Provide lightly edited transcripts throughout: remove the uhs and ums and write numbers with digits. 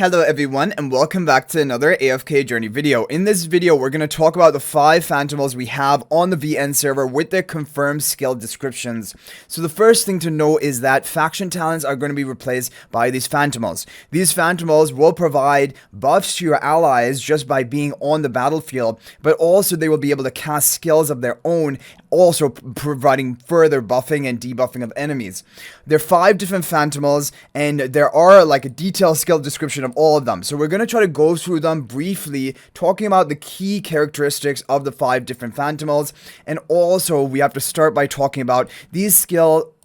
Hello everyone and welcome back to another AFK journey video. In this video we're going to talk about the 5 Phantimals we have on the VN server with their confirmed skill descriptions. So the first thing to know is that faction talents are going to be replaced by these Phantimals. These Phantimals will provide buffs to your allies just by being on the battlefield, but also they will be able to cast skills of their own, also providing further buffing and debuffing of enemies. There are 5 different Phantimals and there are like a detailed skill description of all of them. So we're going to try to go through them briefly, talking about the key characteristics of the 5 different Phantimals. And also we have to start by talking about these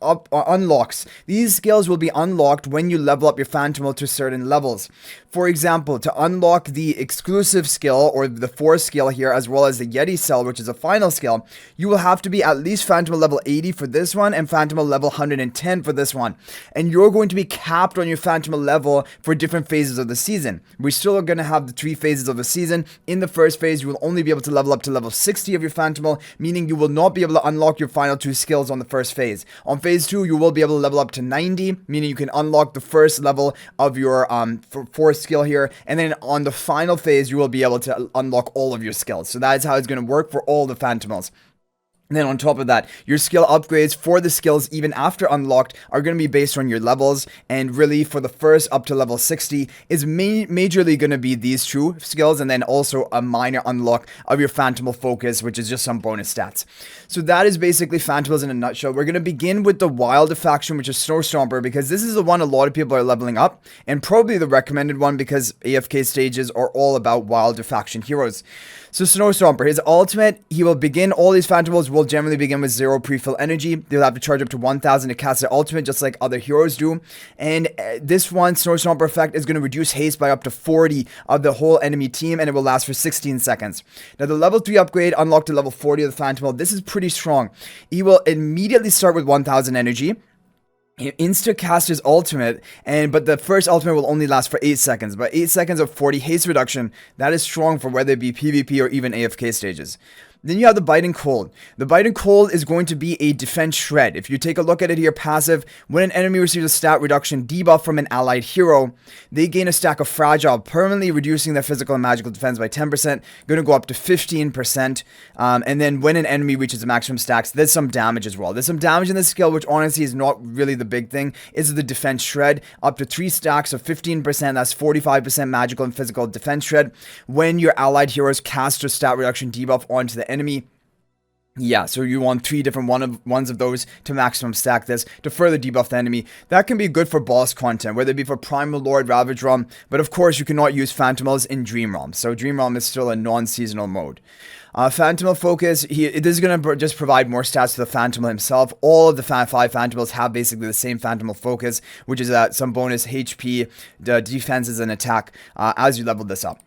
unlocks. These skills will be unlocked when you level up your Phantimal to certain levels. For example, to unlock the exclusive skill or the Force skill here, as well as the Yeti cell, which is a final skill, you will have to be at least Phantimal level 80 for this one and Phantimal level 110 for this one. And you're going to be capped on your Phantimal level for different phases of the season. We still are going to have the 3 phases of the season. In the first phase, you will only be able to level up to level 60 of your Phantimal, meaning you will not be able to unlock your final 2 skills on the first phase. On phase 2, you will be able to level up to 90, meaning you can unlock the first level of your Force skill here, and then on the final phase, you will be able to unlock all of your skills. So that is how it's going to work for all the Phantimals. And then on top of that, your skill upgrades for the skills even after unlocked are going to be based on your levels, and really for the first up to level 60 is majorly going to be these 2 skills, and then also a minor unlock of your Phantimal focus, which is just some bonus stats. So that is basically Phantimals in a nutshell. We're going to begin with the Wilder faction, which is Stomper, because this is the one a lot of people are leveling up, and probably the recommended one because AFK stages are all about Wilder faction heroes. So Stomper, his ultimate, he will begin, all these Phantimals will generally begin with 0 pre-fill energy. They'll have to charge up to 1000 to cast their ultimate, just like other heroes do. And this one, Stomper effect, is going to reduce haste by up to 40 of the whole enemy team, and it will last for 16 seconds. Now the level 3 upgrade unlocked to level 40 of the Phantimal, this is pretty strong. He will immediately start with 1000 energy. He insta-cast his ultimate, but the first ultimate will only last for 8 seconds. But 8 seconds of 40 haste reduction, that is strong for whether it be PvP or even AFK stages. Then you have the Biting Cold. The Biting Cold is going to be a defense shred. If you take a look at it here, passive, when an enemy receives a stat reduction debuff from an allied hero, they gain a stack of Fragile, permanently reducing their physical and magical defense by 10%, going to go up to 15%. And then when an enemy reaches the maximum stacks, there's some damage as well. There's some damage in this skill, which honestly is not really the big thing. Is the defense shred, up to 3 stacks of 15%, that's 45% magical and physical defense shred, when your allied heroes cast a stat reduction debuff onto the enemy. Yeah, so you want 3 different ones of those to maximum stack this to further debuff the enemy. That can be good for boss content, whether it be for Primal Lord, Ravage Realm, but of course you cannot use Phantimals in Dream Realm. So Dream Realm is still a non-seasonal mode. Phantimal focus, this is going to just provide more stats to the Phantimal himself. All of the 5 Phantimals have basically the same Phantimal focus, which is some bonus HP, the defenses, and attack as you level this up.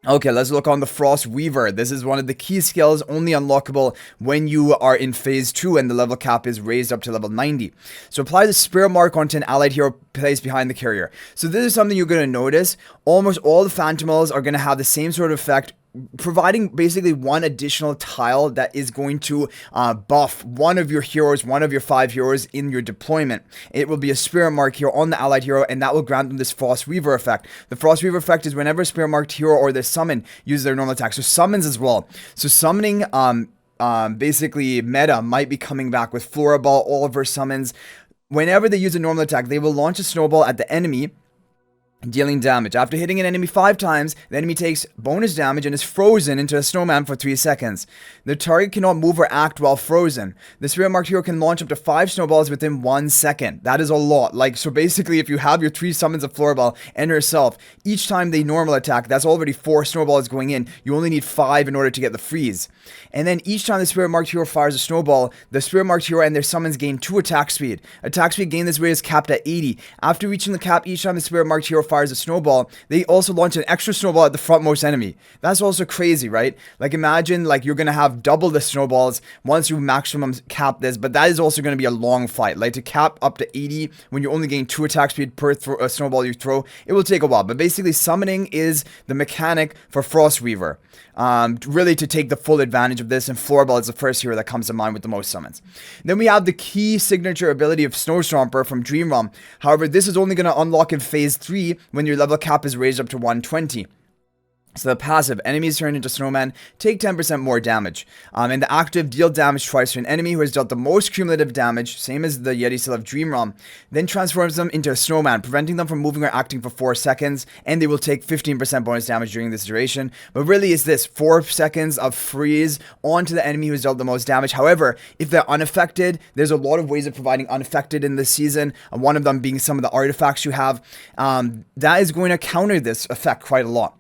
Okay, let's look on the Frost Weaver. This is one of the key skills, only unlockable when you are in phase 2 and the level cap is raised up to level 90. So apply the Spirit Mark onto an allied hero placed behind the carrier. So this is something you're going to notice. Almost all the Phantimals are going to have the same sort of effect, providing basically one additional tile that is going to buff one of your heroes, one of your 5 heroes in your deployment. It will be a Spirit Mark here on the allied hero, and that will grant them this Frost Weaver effect. The Frost Weaver effect is whenever a Spirit Marked hero or their summon uses their normal attack. So summons as well. So summoning basically meta might be coming back with Floraball, all of her summons. Whenever they use a normal attack, they will launch a snowball at the enemy, dealing damage. After hitting an enemy 5 times, the enemy takes bonus damage and is frozen into a snowman for 3 seconds. The target cannot move or act while frozen. The Spirit Marked hero can launch up to 5 snowballs within 1 second. That is a lot. So basically, if you have your 3 summons of Floorball and herself, each time they normal attack, that's already 4 snowballs going in. You only need 5 in order to get the freeze. And then each time the Spirit Marked hero fires a snowball, the Spirit Marked hero and their summons gain 2 attack speed. Attack speed gained this way is capped at 80. After reaching the cap, each time the Spirit Marked hero fires a snowball, they also launch an extra snowball at the frontmost enemy. That's also crazy, right? Imagine you're gonna have double the snowballs once you maximum cap this, but that is also gonna be a long fight. To cap up to 80 when you only gain 2 attack speed per snowball you throw, it will take a while. But basically, summoning is the mechanic for Frost Weaver. Really to take the full advantage of this, and Floorball is the first hero that comes to mind with the most summons. Then we have the key signature ability of Stomper from Dream Realm. However, this is only going to unlock in phase 3, when your level cap is raised up to 120. So the passive, enemies turn into snowmen, take 10% more damage. And the active, deal damage twice to an enemy who has dealt the most cumulative damage, same as the Yeti still have Dream Realm, then transforms them into a snowman, preventing them from moving or acting for 4 seconds, and they will take 15% bonus damage during this duration. But really is this, 4 seconds of freeze onto the enemy who has dealt the most damage. However, if they're unaffected, there's a lot of ways of providing unaffected in this season, and one of them being some of the artifacts you have. That is going to counter this effect quite a lot.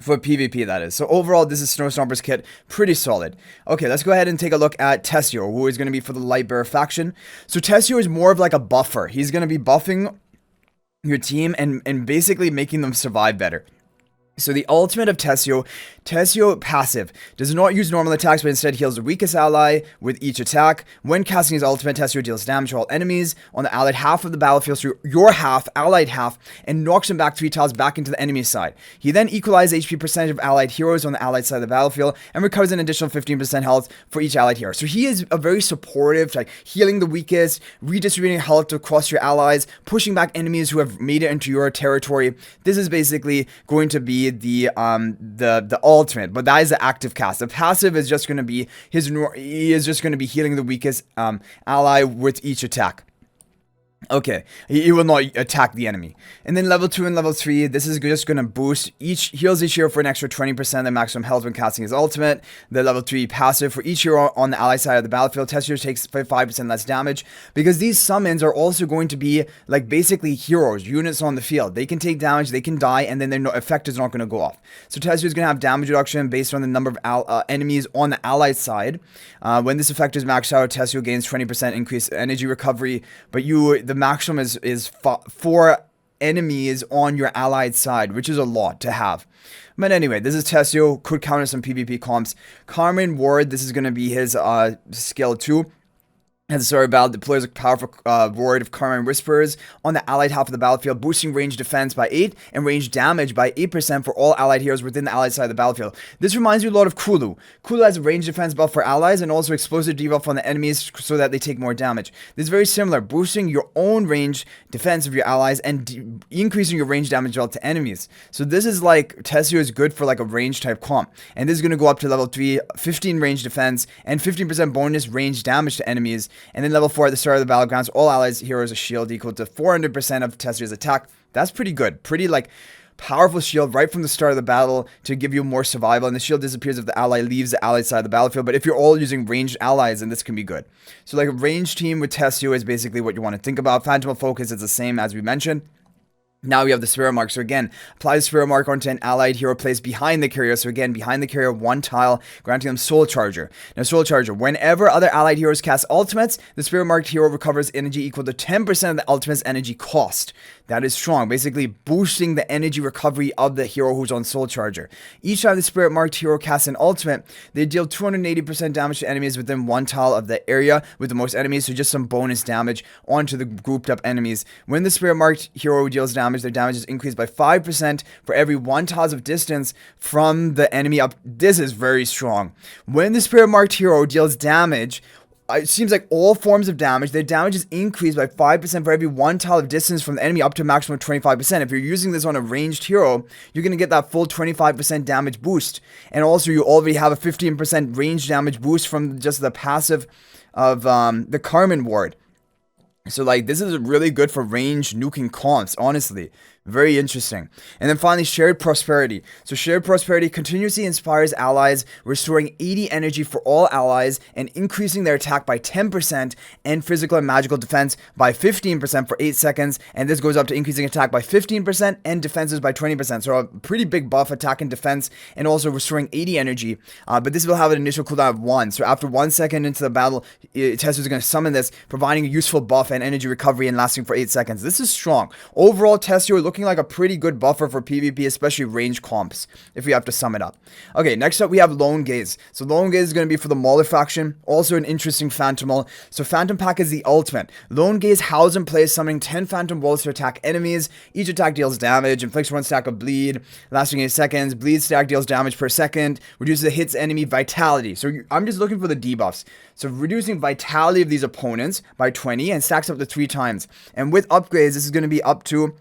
For PvP, that is. So overall, this is Snow Stomper's kit. Pretty solid. Okay, let's go ahead and take a look at Tesio, who is going to be for the Lightbearer faction. So Tesio is more of like a buffer. He's going to be buffing your team and basically making them survive better. So the ultimate of Tesio passive, does not use normal attacks but instead heals the weakest ally with each attack. When casting his ultimate, Tesio deals damage to all enemies on the allied half of the battlefield through your half, allied half, and knocks them back 3 tiles back into the enemy side. He then equalizes HP percentage of allied heroes on the allied side of the battlefield and recovers an additional 15% health for each allied hero. So he is a very supportive, like healing the weakest, redistributing health across your allies, pushing back enemies who have made it into your territory. This is basically going to be the ultimate, but that is the active cast. The passive is just going to be he is just going to be healing the weakest ally with each attack. Okay, he will not attack the enemy. And then level 2 and level 3, this is just going to boost heals each hero for an extra 20% of maximum health when casting his ultimate. The level 3 passive for each hero on the ally side of the battlefield, Tesio takes 5% less damage, because these summons are also going to be like basically heroes, units on the field. They can take damage, they can die, and then their effect is not going to go off. So Tesio is going to have damage reduction based on the number of enemies on the allied side. When this effect is maxed out, Tesio gains 20% increased energy recovery, but the maximum is 4 enemies on your allied side, which is a lot to have. But anyway, this is Tesio, could counter some PvP comps. Carmen Ward, this is going to be his skill 2. At the start of battle, deploys a powerful ward of Carmine Whisperers on the allied half of the battlefield, boosting range defense by 8 and range damage by 8% for all allied heroes within the allied side of the battlefield. This reminds you a lot of Kulu. Kulu has a range defense buff for allies and also explosive debuff on the enemies so that they take more damage. This is very similar, boosting your own range defense of your allies and increasing your range damage dealt to enemies. So this is like, Tesio is good for like a range type comp. And this is going to go up to level 3, 15 range defense and 15% bonus range damage to enemies. And then level 4 at the start of the battlegrounds, all allies heroes a shield equal to 400% of Tesio's attack. That's pretty good. Pretty like powerful shield right from the start of the battle to give you more survival. And the shield disappears if the ally leaves the allied side of the battlefield. But if you're all using ranged allies, then this can be good. So like a ranged team with Tesio is basically what you want to think about. Phantimal focus is the same as we mentioned. Now we have the Spirit Mark. So again, apply the Spirit Mark onto an allied hero placed behind the carrier. So again, behind the carrier, 1 tile, granting them Soul Charger. Now Soul Charger, whenever other allied heroes cast ultimates, the Spirit Marked hero recovers energy equal to 10% of the ultimate's energy cost. That is strong, basically boosting the energy recovery of the hero who's on Soul Charger. Each time the Spirit Marked hero casts an ultimate, they deal 280% damage to enemies within 1 tile of the area with the most enemies, so just some bonus damage onto the grouped up enemies. When the Spirit Marked hero deals damage, their damage is increased by 5% for every 1 tiles of distance from the enemy up. This is very strong. When the Spirit Marked hero deals damage, it seems like all forms of damage, their damage is increased by 5% for every 1 tile of distance from the enemy up to a maximum of 25%. If you're using this on a ranged hero, you're going to get that full 25% damage boost. And also you already have a 15% range damage boost from just the passive of the Carmen Ward. So like this is really good for range nuking comps, honestly. Very interesting. And then finally, Shared Prosperity. So Shared Prosperity continuously inspires allies, restoring 80 energy for all allies and increasing their attack by 10% and physical and magical defense by 15% for 8 seconds. And this goes up to increasing attack by 15% and defenses by 20%. So a pretty big buff, attack and defense, and also restoring 80 energy. But this will have an initial cooldown of 1. So after 1 second into the battle, Tesio is going to summon this, providing a useful buff and energy recovery and lasting for 8 seconds. This is strong. Overall, Tesio looking like a pretty good buffer for PvP, especially range comps, if we have to sum it up. Okay, next up we have Lone Gaze. So Lone Gaze is going to be for the Mauler faction, also an interesting Phantimal. So Phantom Pack is the ultimate. Lone Gaze howls in place, summoning 10 Phantom Bolts to attack enemies. Each attack deals damage, inflicts 1 stack of bleed, lasting 8 seconds. Bleed stack deals damage per second, reduces the hit's enemy vitality. So I'm just looking for the debuffs. So reducing vitality of these opponents by 20 and stacks up to 3 times. And with upgrades, this is going to be up to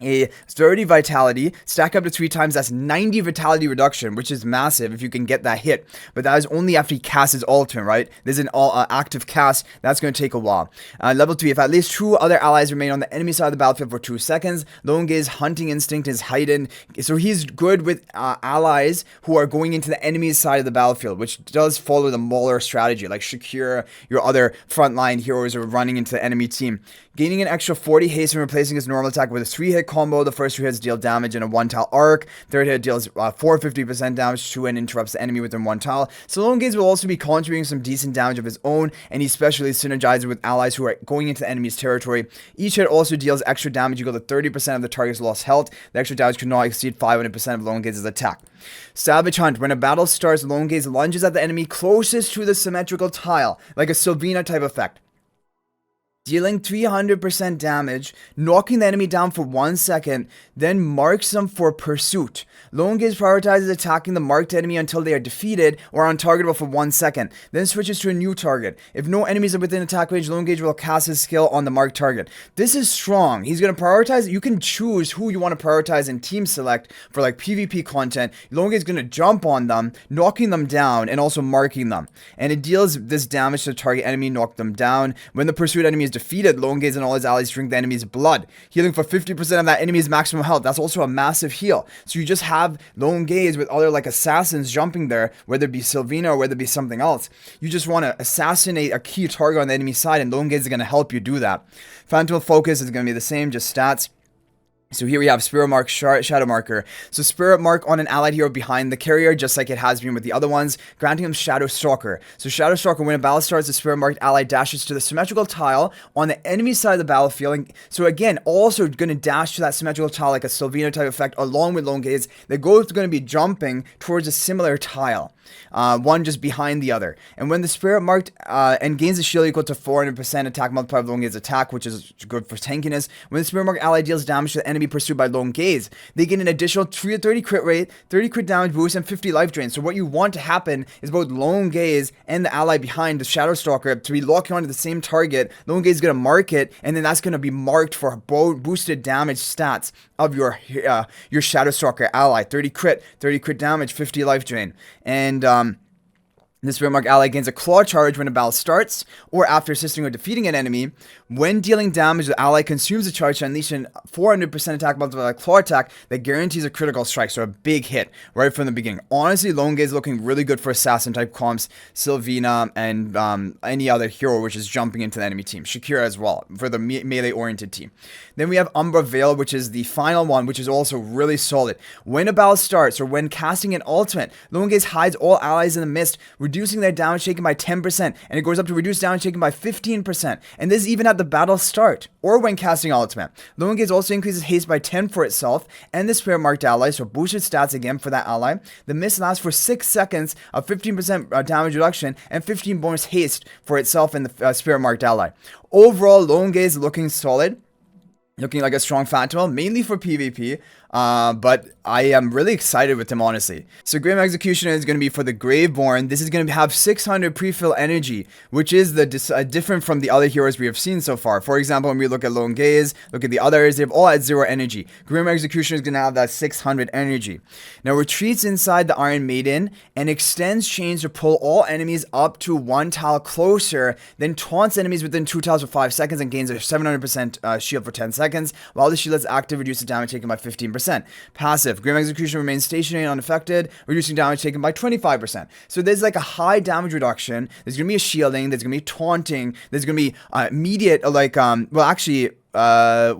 a 30 vitality, stack up to 3 times, that's 90 vitality reduction, which is massive if you can get that hit. But that is only after he casts his ultimate, right? There's an active cast, that's going to take a while. Level 3, if at least 2 other allies remain on the enemy side of the battlefield for 2 seconds, Lone Gaze hunting instinct is heightened. So he's good with allies who are going into the enemy's side of the battlefield, which does follow the Mauler strategy, like Shakira, your other frontline heroes are running into the enemy team. Gaining an extra 40 haste and replacing his normal attack with a 3-hit combo. The first 2 hits deal damage in a 1-tile arc. Third hit deals 450% damage to and interrupts the enemy within 1 tile. So Lone Gaze will also be contributing some decent damage of his own, and he specially synergizes with allies who are going into the enemy's territory. Each hit also deals extra damage equal to 30% of the target's lost health. The extra damage could not exceed 500% of Lone Gaze's attack. Savage Hunt. When a battle starts, Lone Gaze lunges at the enemy closest to the symmetrical tile, like a Sylvina type effect, dealing 300% damage, knocking the enemy down for 1 second, then marks them for pursuit. Lone Gaze prioritizes attacking the marked enemy until they are defeated or untargetable for 1 second, then switches to a new target. If no enemies are within attack range, Lone Gaze will cast his skill on the marked target. This is strong. He's going to prioritize. You can choose who you want to prioritize in team select for like PvP content. Lone Gaze is going to jump on them, knocking them down, and also marking them. And it deals this damage to the target enemy, knock them down. When the pursued enemy is defeated, Lone Gaze and all his allies drink the enemy's blood, healing for 50% of that enemy's maximum health. That's also a massive heal. So you just have Lone Gaze with other like assassins jumping there, whether it be Sylvina or whether it be something else. You just want to assassinate a key target on the enemy side, and Lone Gaze is going to help you do that. Phantom Focus is going to be the same, just stats. So here we have Spirit Mark, Shadow Marker. So Spirit Mark on an allied hero behind the carrier, just like it has been with the other ones, granting him Shadow Stalker. So Shadow Stalker, when a battle starts, the Spirit Marked ally dashes to the symmetrical tile on the enemy side of the battlefield. And so again, also going to dash to that symmetrical tile like a Sylvina type effect along with Lone Gaze. They're both going to be jumping towards a similar tile. One just behind the other. And when the Spirit Marked and gains a shield equal to 400% attack multiplier of Lone Gaze's attack, which is good for tankiness. When the Spirit Marked ally deals damage to the enemy pursued by Lone Gaze, they get an additional 30 crit rate, 30 crit damage boost, and 50 life drain. So what you want to happen is both Lone Gaze and the ally behind the Shadow Stalker to be locking onto the same target. Lone Gaze is going to mark it, and then that's going to be marked for boosted damage stats of your Shadow Stalker ally. 30 crit damage, 50 life drain. And the Spirit Mark ally gains a claw charge when a battle starts, or after assisting or defeating an enemy. When dealing damage, the ally consumes a charge to unleash a 400% attack multiplier claw attack that guarantees a critical strike, so a big hit right from the beginning. Honestly, Lone Gaze is looking really good for assassin type comps, Sylvina, and any other hero which is jumping into the enemy team. Shakira as well, for the melee oriented team. Then we have Umbra Veil, which is the final one, which is also really solid. When a battle starts, or when casting an ultimate, Lone Gaze hides all allies in the mist, reducing their damage taken by 10%, and it goes up to reduce damage taken by 15%. And this is even at the battle start, or when casting ultimate. Lone Gaze also increases haste by 10 for itself, and the Spirit Marked ally, so boosted stats again for that ally. The mist lasts for 6 seconds, of 15% damage reduction, and 15 bonus haste for itself and the Spirit Marked ally. Overall, Lone Gaze looking solid. Looking like a strong Phantimal, mainly for PvP, but I am really excited with him, honestly. So Grim Executioner is going to be for the Graveborn. This is going to have 600 pre-fill energy, which is the different from the other heroes we have seen so far. For example, when we look at Lone Gaze, look at the others, they've all had 0 energy. Grim Executioner is going to have that 600 energy. Now retreats inside the Iron Maiden and extends chains to pull all enemies up to 1 tile closer, then taunts enemies within 2 tiles for 5 seconds and gains a 700% shield for 10 seconds. While the shield is active, reduces damage taken by 15%. Passive, Grim Execution remains stationary and unaffected, reducing damage taken by 25%. So there's like a high damage reduction. There's going to be a shielding. There's going to be taunting. There's going to be immediate,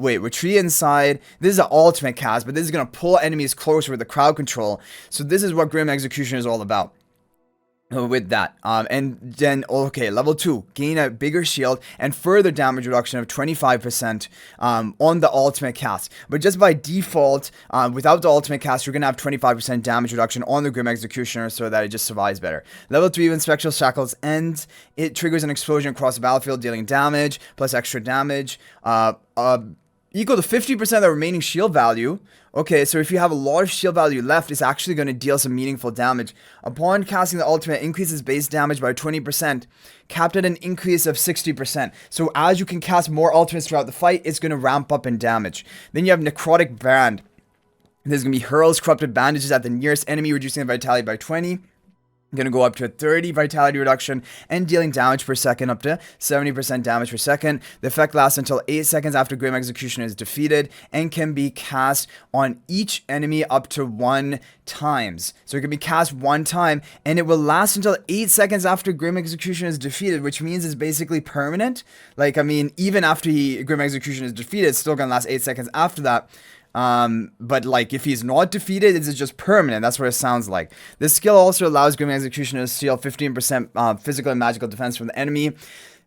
retreat inside. This is an ultimate cast, but this is going to pull enemies closer with the crowd control. So this is what Grim Execution is all about. With that, and then level 2, gain a bigger shield and further damage reduction of 25% on the ultimate cast. But just by default, without the ultimate cast, you're gonna have 25% damage reduction on the Grim Executioner, so that it just survives better. Level 3, when Spectral Shackles ends, it triggers an explosion across the battlefield, dealing damage plus extra damage. equal to 50% of the remaining shield value. Okay, so if you have a lot of shield value left, it's actually going to deal some meaningful damage. Upon casting the ultimate, increases base damage by 20%, capped at an increase of 60%. So as you can cast more ultimates throughout the fight, it's going to ramp up in damage. Then you have Necrotic Brand. There's going to be hurls corrupted bandages at the nearest enemy, reducing the vitality by 20. Going to go up to a 30 vitality reduction and dealing damage per second up to 70% damage per second. The effect lasts until 8 seconds after Grim Executioner is defeated and can be cast on each enemy up to 1 times. So it can be cast 1 time and it will last until 8 seconds after Grim Executioner is defeated, which means it's basically permanent. Like, I mean, even after Grim Executioner is defeated, it's still going to last 8 seconds after that. But like if he's not defeated, it's just permanent. That's what it sounds like. This skill also allows Grim Executioner to steal 15% physical and magical defense from the enemy.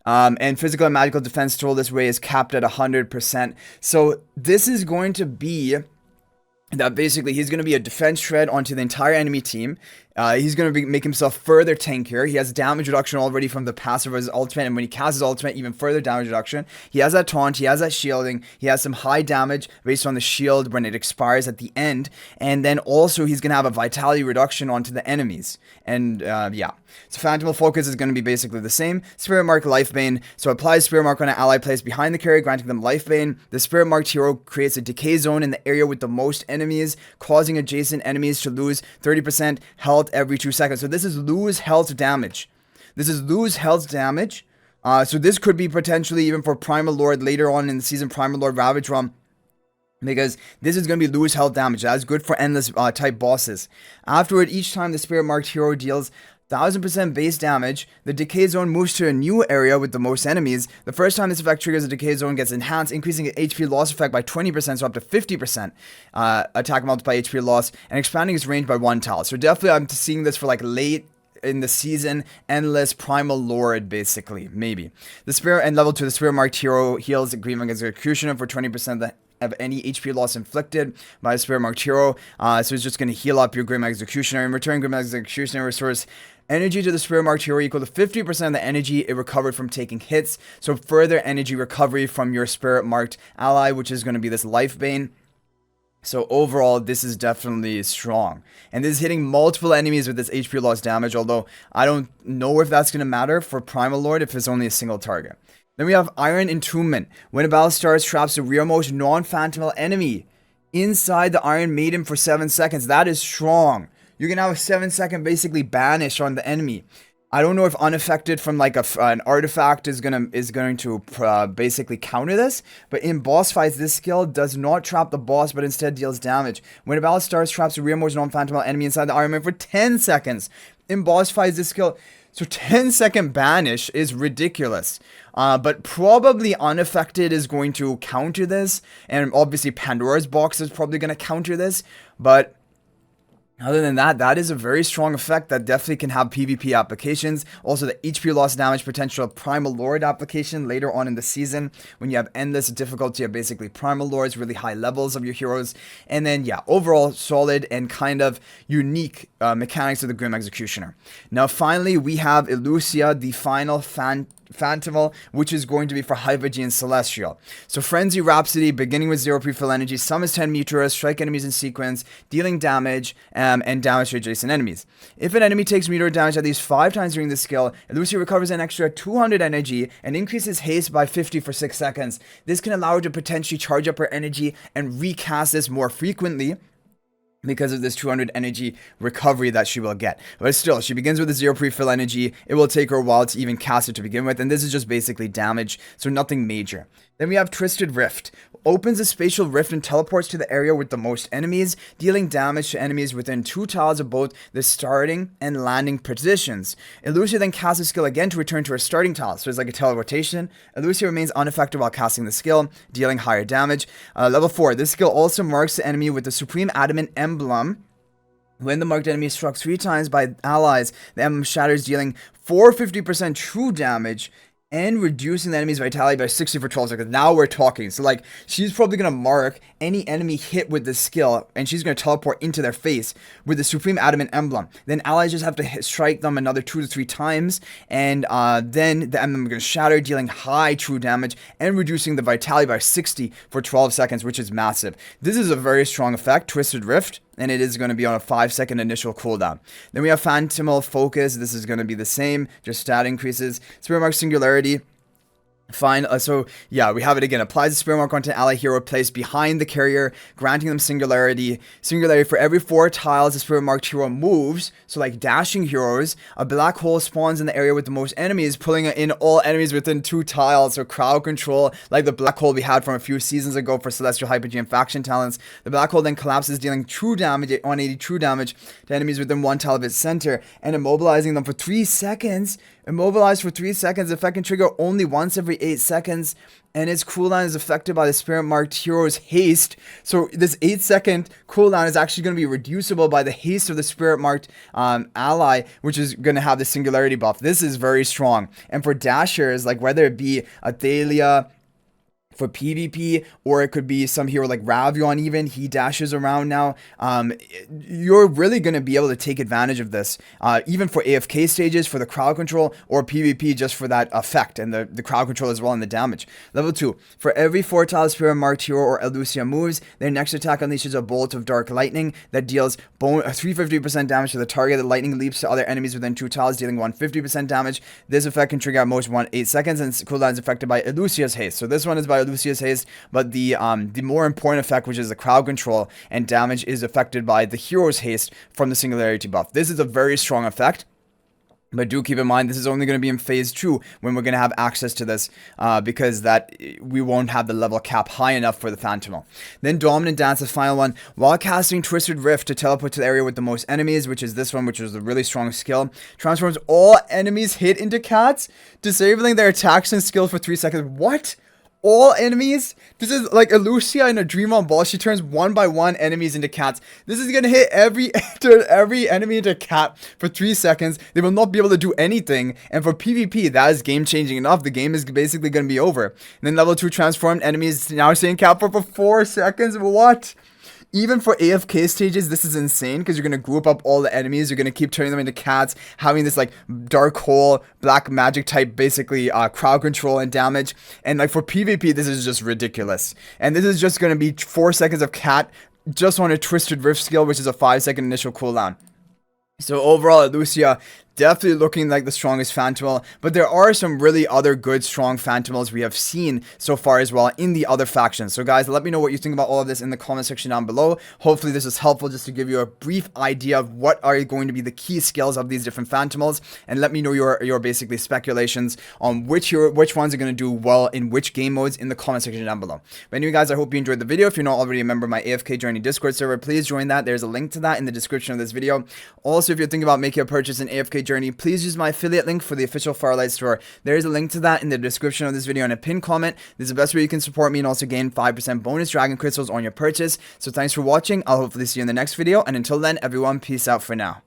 And physical and magical defense total this way is capped at 100%. So this is going to be that basically he's going to be a defense shred onto the entire enemy team. He's going to make himself further tankier. He has damage reduction already from the passive of his ultimate, and when he casts his ultimate, even further damage reduction. He has that taunt, he has that shielding, he has some high damage based on the shield when it expires at the end, and then also he's going to have a vitality reduction onto the enemies. And yeah, so Phantimal focus is going to be basically the same. Spirit Mark Lifebane, so applies Spirit Mark on an ally placed behind the carry, granting them Lifebane. The Spirit Marked hero creates a decay zone in the area with the most enemies, causing adjacent enemies to lose 30% health every 2 seconds. So this is lose health damage. So this could be potentially even for Primal Lord later on in the season, Primal Lord Ravage Run, because this is going to be lose health damage. That is good for endless type bosses. Afterward, each time the Spirit Marked hero deals 1000% base damage, the decay zone moves to a new area with the most enemies. The first time this effect triggers, the decay zone gets enhanced, increasing its HP loss effect by 20%, so up to 50% attack multiply HP loss, and expanding its range by 1 tile. So definitely I'm seeing this for like late in the season, endless Primal Lord, basically, maybe. The Spirit, and level 2, the Spirit Marked hero heals Grieving Executioner for 20% of any HP loss inflicted by a Spirit Marked hero. So it's just going to heal up your Grim Executioner. In return, Grim Executioner restores energy to the Spirit Marked hero equal to 50% of the energy it recovered from taking hits. So further energy recovery from your Spirit Marked ally, which is going to be this Lifebane. So overall, this is definitely strong. And this is hitting multiple enemies with this HP loss damage, although I don't know if that's going to matter for Primal Lord if it's only a single target. Then we have Iron Entombment. When a battle starts, traps the rearmost non-Phantimal enemy inside the Iron Maiden for 7 seconds. That is strong. You're going to have a 7-second basically banish on the enemy. I don't know if unaffected from like an artifact is going to basically counter this, but in boss fights, this skill does not trap the boss, but instead deals damage. When a battle starts, traps the rearmost non-Phantimal enemy inside the Iron Maiden for 10 seconds. In boss fights, this skill... So 10-second banish is ridiculous, but probably unaffected is going to counter this, and obviously Pandora's Box is probably going to counter this, but other than that, that is a very strong effect that definitely can have PvP applications. Also, the HP loss damage potential of Primal Lord application later on in the season when you have endless difficulty of basically Primal Lords, really high levels of your heroes. And then, yeah, overall solid and kind of unique mechanics of the Grim Executioner. Now, finally, we have ILLUCIA, the final Phantimal, which is going to be for Hypogean Celestial. So Frenzy Rhapsody, beginning with 0 pre-fill energy, summons 10 Meteors, strike enemies in sequence, dealing damage, and damage to adjacent enemies. If an enemy takes meteor damage at least 5 times during this skill, ILLUCIA recovers an extra 200 energy and increases haste by 50 for 6 seconds. This can allow her to potentially charge up her energy and recast this more frequently, because of this 200 energy recovery that she will get. But still, she begins with a 0 pre-fill energy. It will take her a while to even cast it to begin with, and this is just basically damage, so nothing major. Then we have Twisted Rift. Opens a spatial rift and teleports to the area with the most enemies, dealing damage to enemies within 2 tiles of both the starting and landing positions. ILLUCIA then casts the skill again to return to her starting tile, so it's like a teleportation. ILLUCIA remains unaffected while casting the skill, dealing higher damage. Level 4, this skill also marks the enemy with the Supreme Adamant Emblem. When the marked enemy is struck 3 times by allies, the emblem shatters, dealing 450% true damage and reducing the enemy's vitality by 60 for 12 seconds. Now we're talking. So like, she's probably going to mark any enemy hit with this skill, and she's going to teleport into their face with the Supreme Adamant Emblem. Then allies just have to strike them another 2 to 3 times, and then the emblem is going to shatter, dealing high true damage and reducing the vitality by 60 for 12 seconds, which is massive. This is a very strong effect, Twisted Rift, and it is going to be on a 5-second initial cooldown. Then we have Phantimal Focus. This is going to be the same, just stat increases. Spirit Mark Singularity. Fine, so yeah, we have it again. Applies the Spirit Mark onto an ally hero placed behind the carrier, granting them Singularity. Singularity for every 4 tiles the Spirit Marked hero moves, so like dashing heroes, a black hole spawns in the area with the most enemies, pulling in all enemies within 2 tiles. So crowd control, like the black hole we had from a few seasons ago for Celestial Hypogean faction talents. The black hole then collapses, dealing true damage, 180 true damage to enemies within 1 tile of its center, and immobilizing them for 3 seconds. Immobilized for 3 seconds. The effect can trigger only once every 8 seconds, and its cooldown is affected by the Spirit Marked hero's haste. So this 8-second cooldown is actually going to be reducible by the haste of the Spirit Marked ally, which is going to have the Singularity buff. This is very strong. And for dashers, like whether it be Athalia for PvP, or it could be some hero like Ravion even, he dashes around now. You're really going to be able to take advantage of this, even for AFK stages, for the crowd control, or PvP just for that effect, and the crowd control as well, and the damage. Level 2, for every 4 tile Spirit Marked hero or ILLUCIA moves, their next attack unleashes a bolt of dark lightning that deals 350% damage to the target. The lightning leaps to other enemies within 2 tiles, dealing 150% damage. This effect can trigger at most 8 seconds, and cooldown is affected by ILLUCIA's haste. So this one is by Lucia's haste, but the more important effect, which is the crowd control and damage, is affected by the hero's haste from the Singularity buff. This is a very strong effect, but do keep in mind, this is only going to be in phase 2 when we're going to have access to this, because that we won't have the level cap high enough for the Phantimal. Then Dominant Dance, the final one. While casting Twisted Rift to teleport to the area with the most enemies, which is this one, which is a really strong skill, transforms all enemies hit into cats, disabling their attacks and skill for 3 seconds. What? All enemies? This is like ILLUCIA in a Dream on Ball. She turns 1 by 1 enemies into cats. This is gonna hit every enemy into a cat for 3 seconds. They will not be able to do anything. And for PvP, that is game changing enough. The game is basically gonna be over. And then level 2 transformed enemies now staying cat for 4 seconds. What? Even for AFK stages, this is insane, because you're going to group up all the enemies, you're going to keep turning them into cats, having this like dark hole, black magic type, basically crowd control and damage. And like for PvP, this is just ridiculous. And this is just going to be 4 seconds of cat just on a Twisted Rift skill, which is a 5-second initial cooldown. So overall, ILLUCIA definitely looking like the strongest Phantimal, but there are some really other good strong Phantimals we have seen so far as well in the other factions. So guys, let me know what you think about all of this in the comment section down below. Hopefully this is helpful just to give you a brief idea of what are going to be the key skills of these different Phantimals, and let me know your basically speculations on which ones are going to do well in which game modes in the comment section down below. But anyway guys, I hope you enjoyed the video. If you're not already a member of my AFK Journey Discord server, please join that. There's a link to that in the description of this video. Also, if you're thinking about making a purchase in AFK Journey, please use my affiliate link for the official Firelight store. There is a link to that in the description of this video and a pinned comment. This is the best way you can support me and also gain 5% bonus dragon crystals on your purchase. So thanks for watching. I'll hopefully see you in the next video, and until then, everyone, peace out for now.